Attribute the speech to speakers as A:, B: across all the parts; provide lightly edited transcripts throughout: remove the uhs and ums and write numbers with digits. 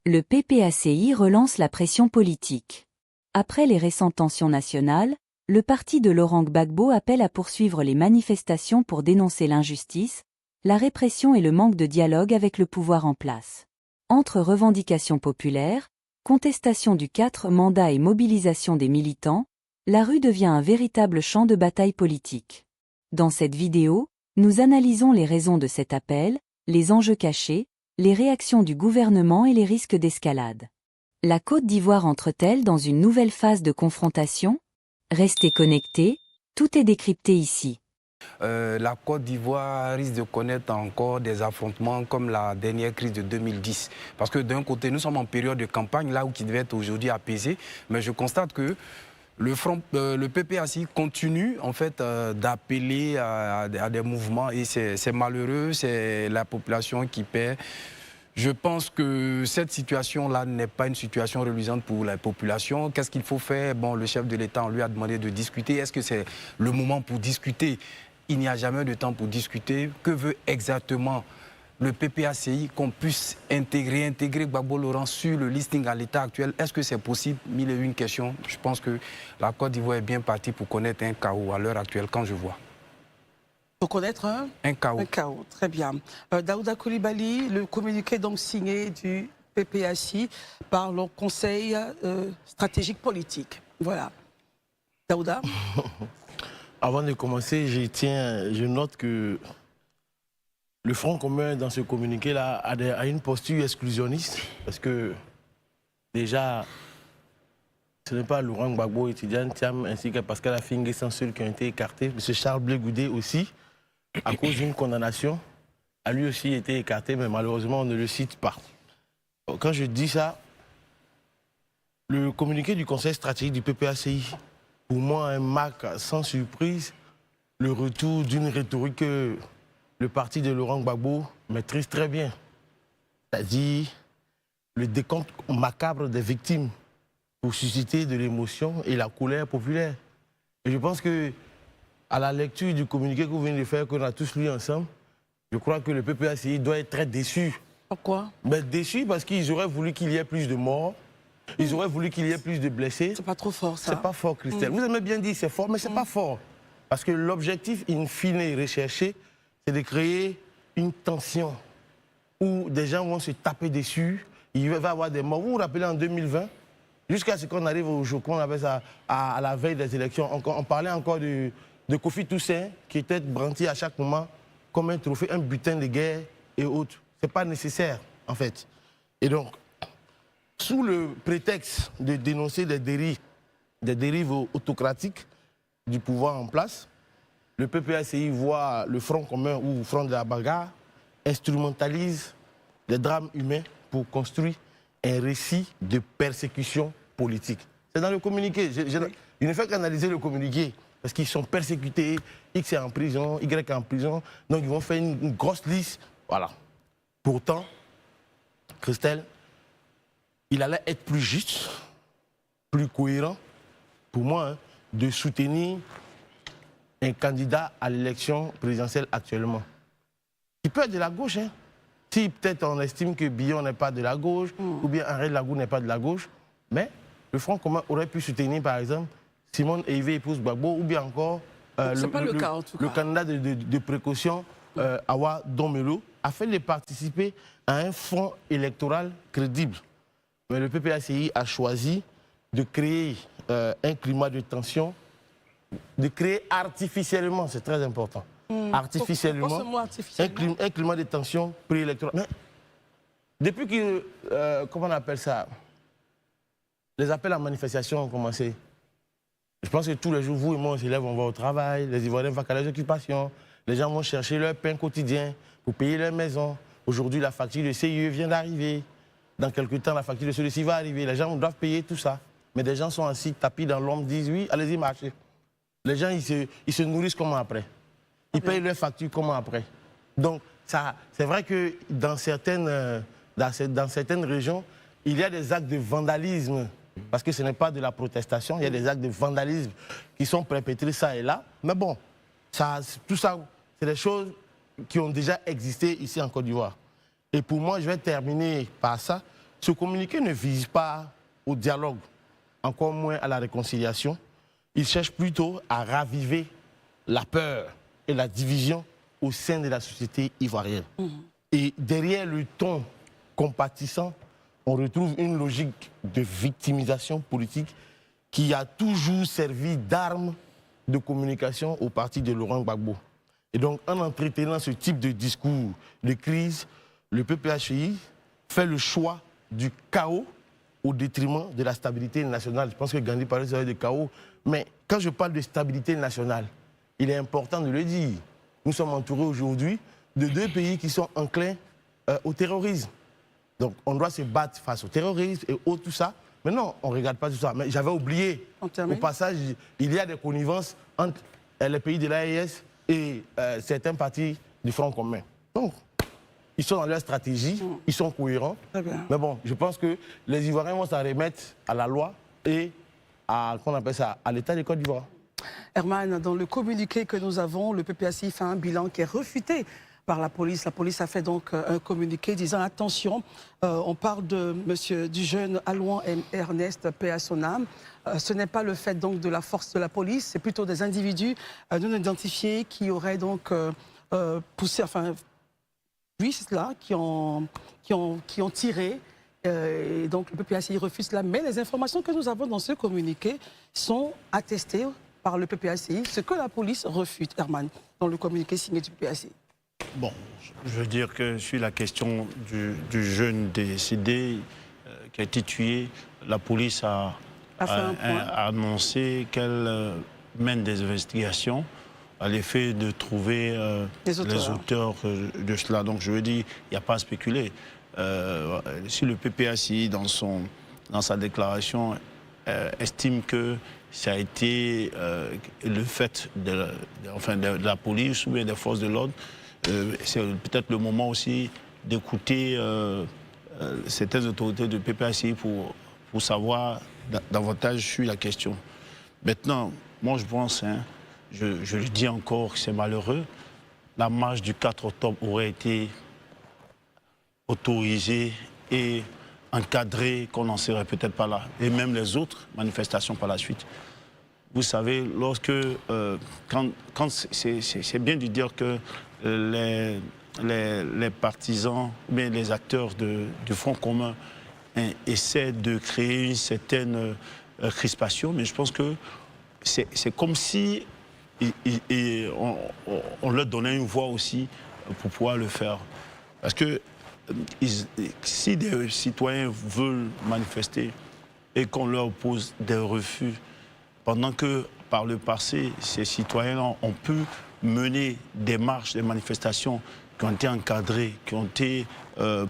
A: Le PPACI relance la pression politique. Après les récentes tensions nationales, le parti de Laurent Gbagbo appelle à poursuivre les manifestations pour dénoncer l'injustice, la répression et le manque de dialogue avec le pouvoir en place. Entre revendications populaires, contestation du 4 mandat et mobilisation des militants, la rue devient un véritable champ de bataille politique. Dans cette vidéo, nous analysons les raisons de cet appel, les enjeux cachés, les réactions du gouvernement et les risques d'escalade. La Côte d'Ivoire entre-t-elle dans une nouvelle phase de confrontation? Restez connectés, tout est décrypté ici.
B: La Côte d'Ivoire risque de connaître encore des affrontements comme la dernière crise de 2010. Parce que d'un côté, nous sommes en période de campagne, là où qui devait être aujourd'hui apaisé, mais je constate que le PPACI continue en fait d'appeler à des mouvements et c'est malheureux, c'est la population qui paie. Je pense que cette situation-là n'est pas une situation reluisante pour la population. Qu'est-ce qu'il faut faire? Bon, le chef de l'État, on lui a demandé de discuter. Est-ce que c'est le moment pour discuter? Il n'y a jamais de temps pour discuter. Que veut exactement le PPACI qu'on puisse intégrer Gbagbo Laurent sur le listing à l'état actuel? Est-ce que c'est possible? Mille et une questions. Je pense que la Côte d'Ivoire est bien partie pour connaître un chaos à l'heure actuelle quand je vois.
C: Pour connaître
B: un chaos.
C: Un chaos, très bien. Daouda Coulibaly, le communiqué donc signé du PPACI par le Conseil stratégique politique. Voilà. Daouda.
D: Avant de commencer, je note que le Front commun dans ce communiqué-là a une posture exclusionniste parce que déjà, ce n'est pas Laurent Gbagbo, étudiant Thiam, ainsi que Pascal Affingué sans ceux qui ont été écartés. M. Charles Blé Goudé aussi, à cause d'une condamnation, a lui aussi été écarté, mais malheureusement, on ne le cite pas. Quand je dis ça, le communiqué du Conseil stratégique du PPACI, pour moi, marque sans surprise le retour d'une rhétorique que le parti de Laurent Gbagbo maîtrise très bien. C'est-à-dire le décompte macabre des victimes pour susciter de l'émotion et la colère populaire. Et je pense que, à la lecture du communiqué que vous venez de faire, qu'on a tous lu ensemble, je crois que le PPACI doit être très déçu.
C: Pourquoi?
D: Déçu parce qu'ils auraient voulu qu'il y ait plus de morts, ils auraient voulu qu'il y ait plus de blessés.
C: C'est pas trop fort, ça.
D: C'est pas fort, Christelle. Vous aimez bien dire c'est fort, mais c'est pas fort. Parce que l'objectif in fine recherché, c'est de créer une tension où des gens vont se taper dessus, il va y avoir des morts. Vous vous rappelez en 2020, jusqu'à ce qu'on arrive au jour qu'on appelle ça à la veille des élections, on parlait encore de Kofi Toussaint qui était brandi à chaque moment comme un trophée, un butin de guerre et autres. Ce n'est pas nécessaire, en fait. Et donc, sous le prétexte de dénoncer des dérives autocratiques du pouvoir en place, le PPACI voit le Front commun ou le Front de la bagarre instrumentalise les drames humains pour construire un récit de persécution politique. C'est dans le communiqué. Il ne fait qu'analyser le communiqué parce qu'ils sont persécutés, X est en prison, Y est en prison, donc ils vont faire une grosse liste. Voilà. Pourtant, Christelle, il allait être plus juste, plus cohérent, pour moi, hein, de soutenir un candidat à l'élection présidentielle actuellement. Il peut être de la gauche, hein. Si peut-être on estime que Billon n'est pas de la gauche, ou bien Henri Lagou n'est pas de la gauche, mais le Front commun aurait pu soutenir, par exemple, Simone Eivé épouse Gbagbo, ou bien encore le candidat de précaution, Awa Domelo, afin de participer à un front électoral crédible. Mais le PPACI a choisi de créer un climat de tension, de créer artificiellement, c'est très important, artificiellement, un climat de tension préélectoral. Mais depuis que, comment on appelle ça, les appels à manifestation ont commencé, je pense que tous les jours, vous et moi, on s'élève, on va au travail, les Ivoiriens vont à les occupations, les gens vont chercher leur pain quotidien pour payer leur maison. Aujourd'hui, la facture de CIE vient d'arriver. Dans quelques temps, la facture de celui-ci va arriver. Les gens doivent payer tout ça. Mais des gens sont assis, tapis dans l'ombre, disent oui, allez-y, marchez. Les gens, ils se nourrissent comment après? Ils payent leurs factures comment après? Donc, c'est vrai que dans certaines régions, il y a des actes de vandalisme. Parce que ce n'est pas de la protestation, il y a des actes de vandalisme qui sont perpétrés ça et là. Mais bon, tout ça, c'est des choses qui ont déjà existé ici en Côte d'Ivoire. Et pour moi, je vais terminer par ça. Ce communiqué ne vise pas au dialogue, encore moins à la réconciliation. Il cherche plutôt à raviver la peur et la division au sein de la société ivoirienne. Et derrière le ton compatissant, on retrouve une logique de victimisation politique qui a toujours servi d'arme de communication au parti de Laurent Gbagbo. Et donc, en entretenant ce type de discours de crise, le PPHI fait le choix du chaos au détriment de la stabilité nationale. Je pense que Gandhi parlait de chaos. Mais quand je parle de stabilité nationale, il est important de le dire. Nous sommes entourés aujourd'hui de 2 pays qui sont enclins au terrorisme. Donc, on doit se battre face au terrorisme et tout ça. Mais non, on ne regarde pas tout ça. Mais j'avais oublié, au passage, il y a des connivences entre les pays de l'AES et certains partis du Front commun. Donc, ils sont dans leur stratégie, ils sont cohérents. Mais bon, je pense que les Ivoiriens vont s'en remettre à la loi et à, qu'on appelle ça, à l'État de Côte d'Ivoire.
C: Herman, dans le communiqué que nous avons, le PPACI fait un bilan qui est refuté par la police. La police a fait donc un communiqué disant attention, on parle du jeune Alouan Ernest, paix à son âme. Ce n'est pas le fait donc de la force de la police, c'est plutôt des individus non identifiés qui auraient donc poussé, enfin, oui, c'est cela, qui ont tiré. Et donc le PPACI refuse cela. Mais les informations que nous avons dans ce communiqué sont attestées par le PPACI, ce que la police refute, Herman, dans le communiqué signé du PPACI.
E: Bon, je veux dire que sur la question du jeune décédé qui a été tué, la police a annoncé qu'elle mène des investigations à l'effet de trouver les auteurs de cela. Donc je veux dire, il n'y a pas à spéculer. Si le PPACI, dans sa déclaration, estime que ça a été le fait de la police ou bien des forces de l'ordre, c'est peut-être le moment aussi d'écouter certaines autorités de PPACI pour savoir davantage sur la question. Maintenant, moi je pense, je le dis encore, que c'est malheureux, la marche du 4 octobre aurait été autorisée et encadrée, qu'on n'en serait peut-être pas là. Et même les autres manifestations par la suite. Vous savez, c'est bien de dire que les partisans, mais les acteurs du Front commun essaient de créer une certaine crispation, mais je pense que c'est comme si on leur donnait une voix aussi pour pouvoir le faire. Parce que si des citoyens veulent manifester et qu'on leur pose des refus, pendant que par le passé, ces citoyens ont pu mener des marches, des manifestations qui ont été encadrées, qui ont été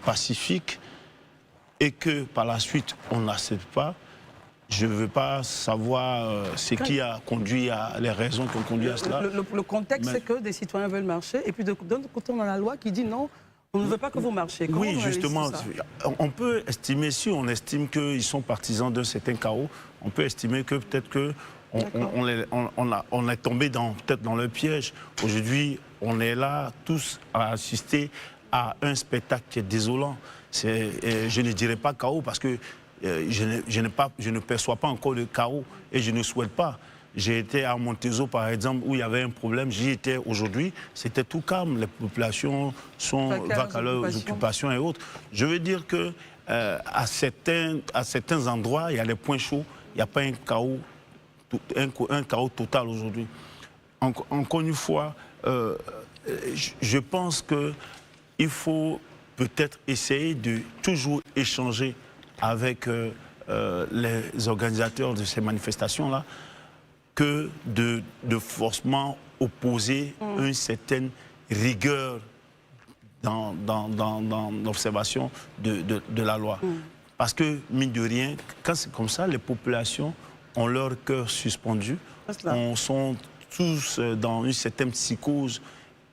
E: pacifiques, et que par la suite on n'accepte pas, je ne veux pas savoir ce qui a conduit à les raisons qui ont conduit à cela.
C: Le contexte, c'est que des citoyens veulent marcher, et puis d'un autre côté, on a la loi qui dit non, on ne veut pas que vous marchiez. Comment
E: oui, justement, on peut estimer, si on estime qu'ils sont partisans d'un certain chaos, on peut estimer que peut-être que on est tombé peut-être dans le piège. Aujourd'hui, on est là tous à assister à un spectacle qui est désolant. Je ne dirais pas chaos parce que je ne perçois pas encore le chaos et je ne souhaite pas. J'ai été à Montezo, par exemple, où il y avait un problème. J'y étais aujourd'hui. C'était tout calme. Les populations vaquent à leurs occupations et autres. Je veux dire que à certains endroits, il y a des points chauds. Il n'y a pas un chaos total aujourd'hui. Encore une fois, je pense qu'il faut peut-être essayer de toujours échanger avec les organisateurs de ces manifestations-là, que de forcément opposer une certaine rigueur dans l'observation de la loi. Parce que, mine de rien, quand c'est comme ça, les populations ont leur cœur suspendu, on sont tous dans une certaine psychose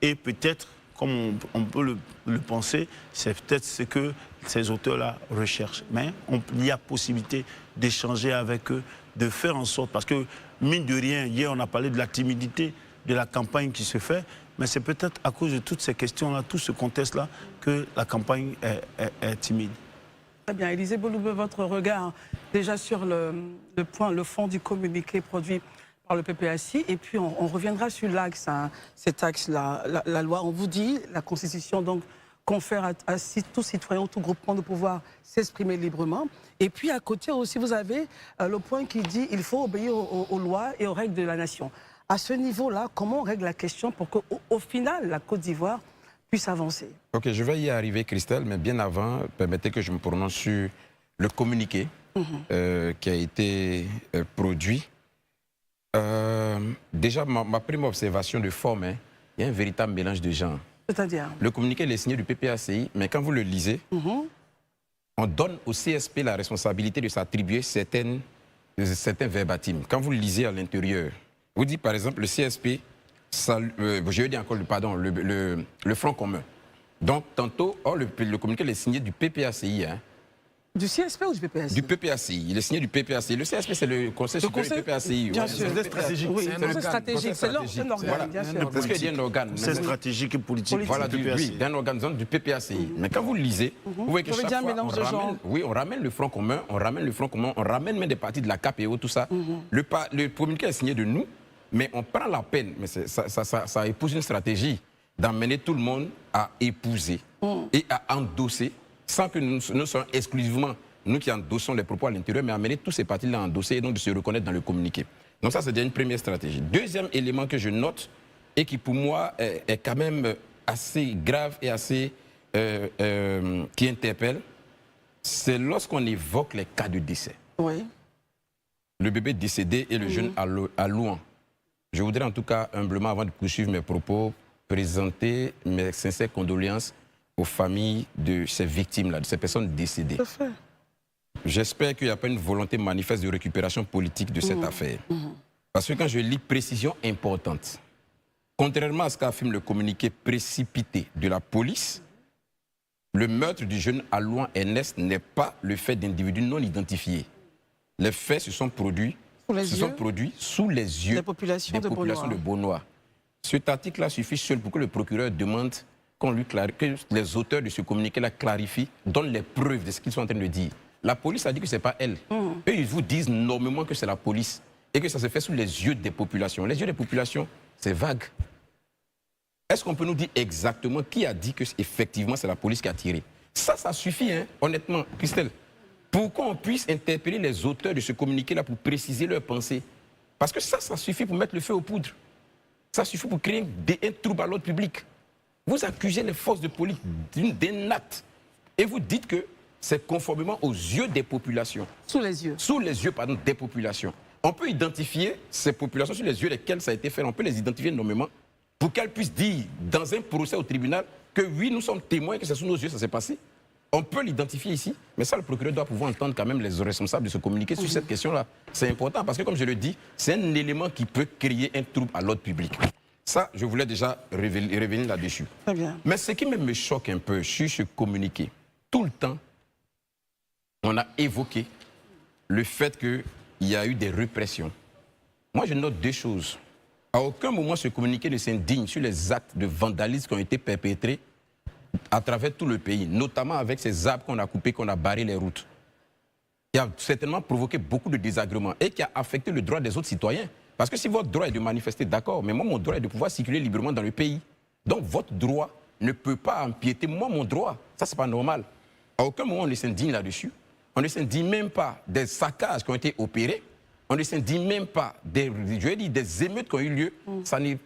E: et peut-être, comme on peut le penser, c'est peut-être ce que ces auteurs-là recherchent. Mais il y a possibilité d'échanger avec eux, de faire en sorte, parce que mine de rien, hier on a parlé de la timidité de la campagne qui se fait, mais c'est peut-être à cause de toutes ces questions-là, tout ce contexte-là, que la campagne est timide.
C: Très bien. Élisée Bouloubé, votre regard déjà sur le fond du communiqué produit par le PPACI. Et puis, on reviendra sur l'axe, hein, cet axe-là. La loi, on vous dit, la Constitution, donc, confère à tout citoyen, tout groupement de pouvoir s'exprimer librement. Et puis, à côté aussi, vous avez le point qui dit qu'il faut obéir aux lois et aux règles de la nation. À ce niveau-là, comment on règle la question pour qu'au final, la Côte d'Ivoire puisse avancer?
F: Ok, je vais y arriver, Christelle, mais bien avant, permettez que je me prononce sur le communiqué qui a été produit. Déjà, ma première observation de forme, hein, il y a un véritable mélange de genres.
C: C'est-à-dire?
F: Le communiqué il est signé du PPACI, mais quand vous le lisez, on donne au CSP la responsabilité de s'attribuer certains verbatims. Quand vous le lisez à l'intérieur, vous dites par exemple le CSP, je dis encore le Front commun. Donc tantôt, le communiqué il est signé du PPACI. Hein.
C: Du CSP ou du PPACI? Du
F: PPACI. Il est signé du PPACI. Le CSP, c'est le Conseil supérieur du PPACI.
C: Bien sûr.
D: C'est stratégique.
C: Oui, c'est stratégique. C'est un organe, bien sûr.
F: Parce qu'il y a un organe.
E: C'est stratégique et politique.
F: Voilà, d'un organe du PPACI. Mais quand vous le lisez, vous voyez que chaque fois, on ramène le Front commun, on ramène même des partis de la CAPEO, tout ça. Le communiqué est signé de nous, mais on prend la peine, mais ça épouse une stratégie d'emmener tout le monde à épouser et à endosser, sans que nous soyons exclusivement nous qui endossons les propos à l'intérieur, mais amener tous ces partis-là à endosser et donc de se reconnaître dans le communiqué. Donc ça, c'est déjà une première stratégie. Deuxième élément que je note et qui pour moi est quand même assez grave et assez qui interpelle, c'est lorsqu'on évoque les cas de décès.
C: Oui.
F: Le bébé décédé et le jeune à Louan. Je voudrais en tout cas, humblement, avant de poursuivre mes propos, présenter mes sincères condoléances aux familles de ces victimes-là, de ces personnes décédées.
C: Tout à fait.
F: J'espère qu'il n'y a pas une volonté manifeste de récupération politique de cette affaire. Parce que quand je lis précision importante, contrairement à ce qu'affirme le communiqué précipité de la police, le meurtre du jeune Alouan Ernest n'est pas le fait d'individus non identifiés. Les faits se sont produits sous les yeux
C: des populations
F: de Beaunois. Cet article-là suffit seul pour que le procureur demande que les auteurs de ce communiqué-là clarifient, donnent les preuves de ce qu'ils sont en train de dire. La police a dit que ce n'est pas elle. Eux, ils vous disent normalement que c'est la police et que ça se fait sous les yeux des populations. Les yeux des populations, c'est vague. Est-ce qu'on peut nous dire exactement qui a dit que effectivement c'est la police qui a tiré? Ça suffit, hein, honnêtement, Christelle. Pour qu'on puisse interpeller les auteurs de ce communiqué-là pour préciser leurs pensées. Parce que ça suffit pour mettre le feu aux poudres. Ça suffit pour créer un trouble à l'ordre public. Vous accusez les forces de police d'un acte et vous dites que c'est conformément aux yeux des populations.
C: Sous les yeux.
F: Sous les yeux, pardon, des populations. On peut identifier ces populations sous les yeux desquelles ça a été fait. On peut les identifier nommément pour qu'elles puissent dire dans un procès au tribunal que oui, nous sommes témoins que c'est sous nos yeux que ça s'est passé. On peut l'identifier ici, mais ça, le procureur doit pouvoir entendre quand même les responsables de se communiquer sur cette question-là. C'est important parce que, comme je le dis, c'est un élément qui peut créer un trouble à l'ordre public. Ça, je voulais déjà revenir là-dessus.
C: Très bien.
F: Mais ce qui me choque un peu sur ce communiqué, tout le temps, on a évoqué le fait qu'il y a eu des répressions. Moi, je note deux choses. À aucun moment, ce communiqué ne s'indigne sur les actes de vandalisme qui ont été perpétrés à travers tout le pays, notamment avec ces arbres qu'on a coupés, qu'on a barré les routes, qui a certainement provoqué beaucoup de désagréments et qui a affecté le droit des autres citoyens. Parce que si votre droit est de manifester, d'accord, mais moi, mon droit est de pouvoir circuler librement dans le pays. Donc, votre droit ne peut pas empiéter, moi, mon droit. Ça, c'est pas normal. À aucun moment, on ne s'indigne là-dessus. On ne s'indigne même pas des saccages qui ont été opérés. On ne s'indigne même pas des émeutes qui ont eu lieu. Ça n'est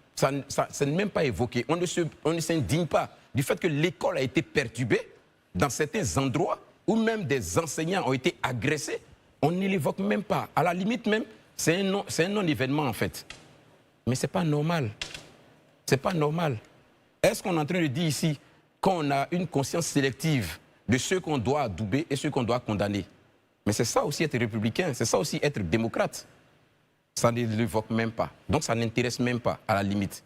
F: même pas évoqué. On ne s'indigne pas du fait que l'école a été perturbée dans certains endroits où même des enseignants ont été agressés. On ne l'évoque même pas. À la limite même, c'est un non-événement en fait. Mais ce n'est pas normal. Ce n'est pas normal. Est-ce qu'on est en train de dire ici qu'on a une conscience sélective de ceux qu'on doit adouber et ceux qu'on doit condamner? Mais c'est ça aussi être républicain, c'est ça aussi être démocrate. Ça ne l'évoque même pas. Donc ça n'intéresse même pas, à la limite.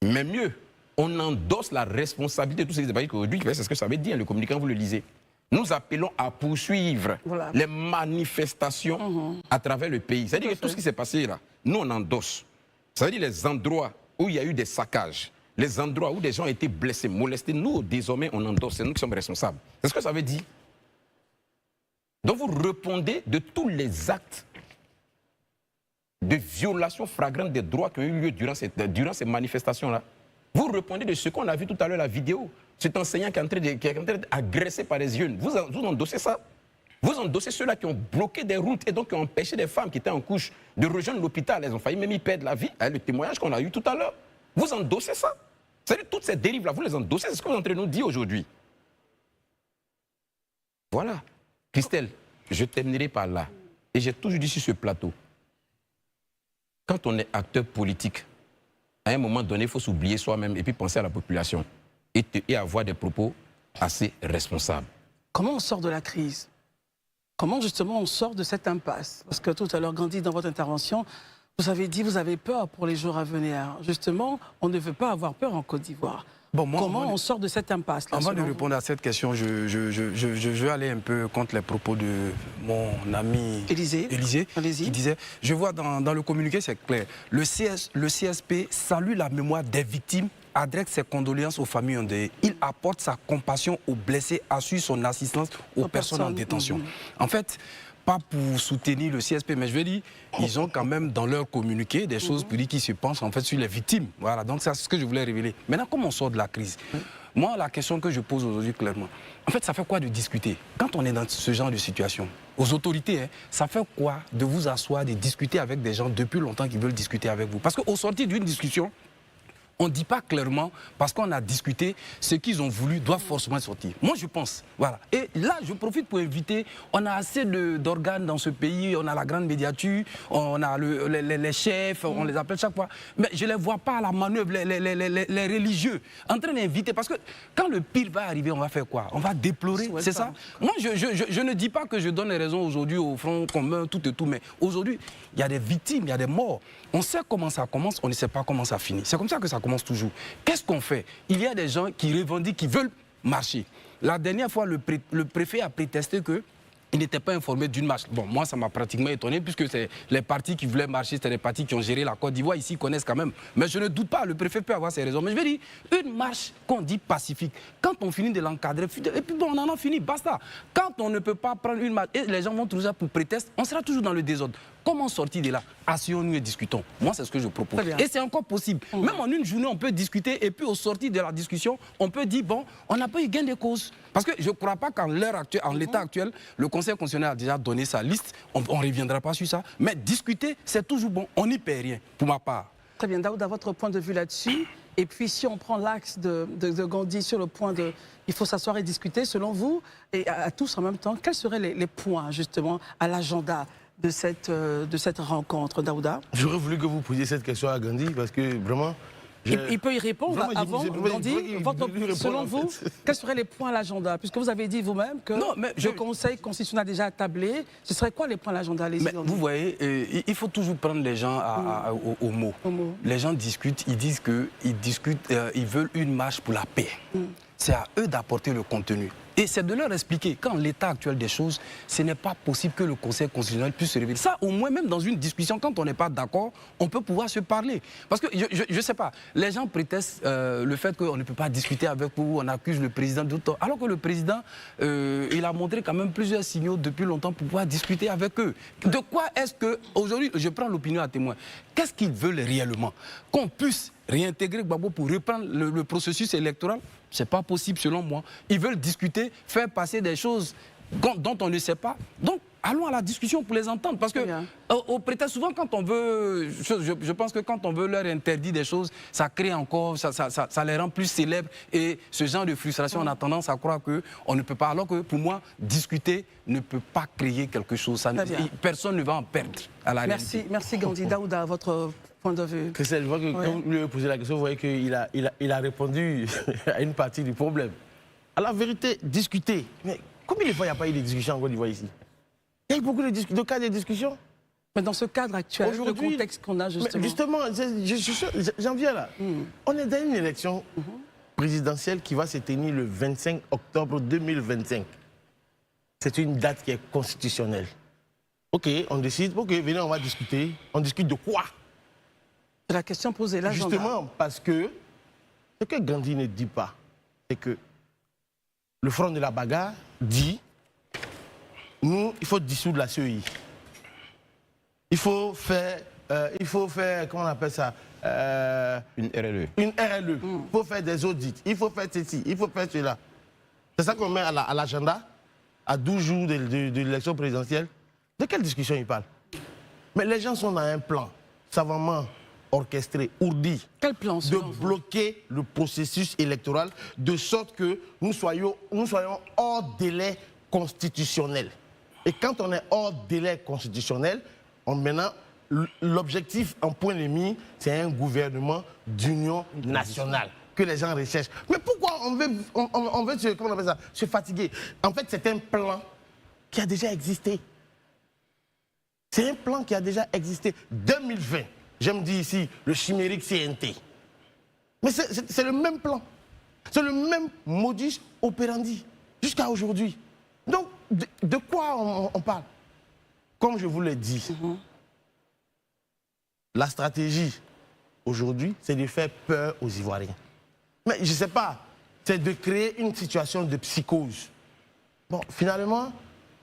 F: Mais mieux, on endosse la responsabilité de tous ces débats qu'aujourd'hui, c'est ce que ça veut dire, le communiqué, vous le lisez. Nous appelons à poursuivre les manifestations à travers le pays. C'est-à-dire que tout ce qui s'est passé là, nous on endosse. Ça veut dire les endroits où il y a eu des saccages, les endroits où des gens ont été blessés, molestés, nous désormais on endosse, c'est nous qui sommes responsables. C'est ce que ça veut dire. Donc vous répondez de tous les actes de violation flagrante des droits qui ont eu lieu durant ces manifestations-là. Vous répondez de ce qu'on a vu tout à l'heure, la vidéo. Cet enseignant qui est en train d'être agressé par les jeunes. Vous endossez ça. Vous endossez ceux-là qui ont bloqué des routes et donc qui ont empêché des femmes qui étaient en couche de rejoindre l'hôpital. Elles ont failli même y perdre la vie. Le témoignage qu'on a eu tout à l'heure. Vous endossez ça. C'est-à-dire toutes ces dérives-là, vous les endossez. C'est ce que vous êtes en train de nous dire aujourd'hui. Voilà. Christelle, je terminerai par là. Et j'ai toujours dit sur ce plateau, quand on est acteur politique, à un moment donné, il faut s'oublier soi-même et puis penser à la population et avoir des propos assez responsables.
C: Comment on sort de la crise? Comment justement on sort de cette impasse? Parce que tout à l'heure, Gandhi, dans votre intervention, vous avez dit que vous avez peur pour les jours à venir. Justement, on ne veut pas avoir peur en Côte d'Ivoire. Bon, comment on sort de cette impasse?
B: Avant de répondre à cette question, je vais aller un peu contre les propos de mon ami Élisée, qui disait, je vois dans le communiqué, c'est clair, le CSP salue la mémoire des victimes, adresse ses condoléances aux familles endeuillées. Il apporte sa compassion aux blessés, assure son assistance aux personnes en détention. En fait, pas pour soutenir le CSP, mais je veux dire, ils ont quand même dans leur communiqué des choses pour dire qu'ils se penchent en fait sur les victimes. Voilà, donc c'est ce que je voulais révéler. Maintenant, comment on sort de la crise? Moi, la question que je pose aujourd'hui clairement, en fait, ça fait quoi de discuter? Quand on est dans ce genre de situation, aux autorités, ça fait quoi de vous asseoir, de discuter avec des gens depuis longtemps qui veulent discuter avec vous? Parce qu'au sortir d'une discussion, on ne dit pas clairement, parce qu'on a discuté, ce qu'ils ont voulu doit forcément sortir. Moi, je pense. Voilà. Et là, je profite pour inviter, on a assez d'organes dans ce pays, on a la grande médiature, on a les chefs, on les appelle chaque fois. Mais je ne les vois pas à la manœuvre, les religieux, en train d'inviter. Parce que quand le pire va arriver, on va faire quoi? On va déplorer, c'est ça? Moi, je ne dis pas que je donne les raisons aujourd'hui au Front commun, tout et tout, mais aujourd'hui, il y a des victimes, il y a des morts. On sait comment ça commence, on ne sait pas comment ça finit. C'est comme ça que ça commence toujours. Qu'est-ce qu'on fait? Il y a des gens qui revendiquent, qui veulent marcher. La dernière fois, le préfet a prétesté que il n'était pas informé d'une marche. Bon, moi, ça m'a pratiquement étonné, puisque c'est les partis qui voulaient marcher, c'était les partis qui ont géré la Côte d'Ivoire, ici, ils connaissent quand même. Mais je ne doute pas, le préfet peut avoir ses raisons. Mais je vais dire, une marche qu'on dit pacifique, quand on finit de l'encadrer, et puis bon, on en a fini, basta. Quand on ne peut pas prendre une marche, et les gens vont toujours pour prétexte, on sera toujours dans le désordre. Comment sortir de là? Asseyons-nous et discutons. Moi, c'est ce que je propose. Et c'est encore possible. Même en une journée, on peut discuter, et puis au sortir de la discussion, on peut dire, bon, on n'a pas eu gain de cause. Parce que je ne crois pas qu'en l'heure actuelle, en l'état actuel, le Conseil constitutionnel a déjà donné sa liste, on ne reviendra pas sur ça. Mais discuter, c'est toujours bon. On n'y perd rien, pour ma part.
C: Très bien, Daouda, votre point de vue là-dessus. Et puis, si on prend l'axe de Gandhi sur le point de... Il faut s'asseoir et discuter, selon vous, et à tous en même temps, quels seraient les points, justement, à l'agenda de cette rencontre, Daouda?
D: J'aurais voulu que vous posiez cette question à Gandhi, parce que vraiment...
C: Il peut y répondre avant, Gandhi. Selon vous, quels seraient les points à l'agenda? Puisque vous avez dit vous-même que le Conseil constitutionnel a déjà tablé. Ce serait quoi les points à l'agenda?
B: Vous voyez, il faut toujours prendre les gens au mot. Les gens discutent, ils disent qu'ils veulent une marche pour la paix. C'est à eux d'apporter le contenu. Et c'est de leur expliquer qu'en l'état actuel des choses, ce n'est pas possible que le Conseil constitutionnel puisse se révéler. Ça, au moins, même dans une discussion, quand on n'est pas d'accord, on peut pouvoir se parler. Parce que, je ne sais pas, les gens prétestent le fait qu'on ne peut pas discuter avec vous, on accuse le président de tout, alors que le président, il a montré quand même plusieurs signaux depuis longtemps pour pouvoir discuter avec eux. De quoi est-ce que, aujourd'hui, je prends l'opinion à témoin, qu'est-ce qu'ils veulent réellement? Qu'on puisse réintégrer Gbagbo pour reprendre le processus électoral? Ce n'est pas possible selon moi. Ils veulent discuter, faire passer des choses dont on ne sait pas. Donc, allons à la discussion pour les entendre. Parce que, au prétexte, souvent, quand on veut... Je pense que quand on veut leur interdire des choses, ça crée encore... Ça les rend plus célèbres. Et ce genre de frustration, on a tendance à croire qu'on ne peut pas. Alors que, pour moi, discuter ne peut pas créer quelque chose. Personne ne va en perdre à la réalité.
C: Merci Gandhi. Daouda, votre... point de vue.
D: Christelle, je vois que quand vous lui avez posé la question, vous voyez qu'il a répondu à une partie du problème. À la vérité, discuter. Mais combien de fois il n'y a pas eu de discussions en Côte d'Ivoire ici? Il y a eu beaucoup de cas de discussion.
C: Mais dans ce cadre actuel, le contexte qu'on a justement...
D: J'en viens là. On est dans une élection présidentielle qui va se tenir le 25 octobre 2025. C'est une date qui est constitutionnelle. Ok, on décide, ok, venez, on va discuter. On discute de quoi?
C: C'est la question posée là.
D: Justement, parce que ce que Gandhi ne dit pas, c'est que le front de la bagarre dit nous, il faut dissoudre la CEI. Il faut faire, comment on appelle ça,
F: Une RLE.
D: une RLE. Il faut faire des audits, il faut faire ceci, il faut faire cela. C'est ça qu'on met à l'agenda, à 12 jours de l'élection présidentielle. De quelle discussion il parle? Mais les gens sont dans un plan savamment orchestré, ourdi,
C: Quel plan,
D: de
C: selon vous?
D: bloquer le processus électoral de sorte que nous soyons hors délai constitutionnel. Et quand on est hors délai constitutionnel, maintenant, l'objectif en point de mire, c'est un gouvernement d'union nationale que les gens recherchent. Mais pourquoi on veut comment on appelle ça, se fatiguer? En fait, c'est un plan qui a déjà existé. C'est un plan qui a déjà existé. 2020, j'aime dire ici, le chimérique CNT. Mais c'est le même plan. C'est le même modus operandi jusqu'à aujourd'hui. Donc, de quoi on parle? Comme je vous l'ai dit, la stratégie aujourd'hui, c'est de faire peur aux Ivoiriens. Mais je ne sais pas, c'est de créer une situation de psychose. Bon, finalement,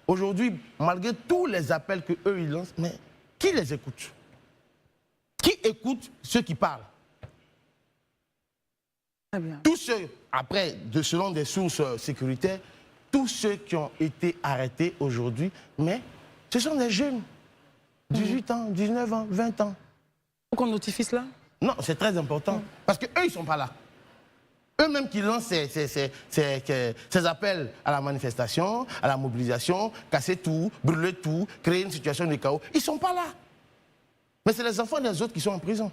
D: aujourd'hui, malgré tous les appels qu'eux ils lancent, mais qui les écoute? Qui écoute ceux qui parlent?
C: Très bien.
D: Tous ceux, après, selon des sources sécuritaires, tous ceux qui ont été arrêtés aujourd'hui, mais ce sont des jeunes. 18 ans, 19 ans, 20 ans.
C: Faut qu'on notifie cela?
D: Non, c'est très important. Parce qu'eux, ils ne sont pas là. Eux-mêmes qui lancent ces appels à la manifestation, à la mobilisation, casser tout, brûler tout, créer une situation de chaos, ils ne sont pas là. Mais c'est les enfants des autres qui sont en prison.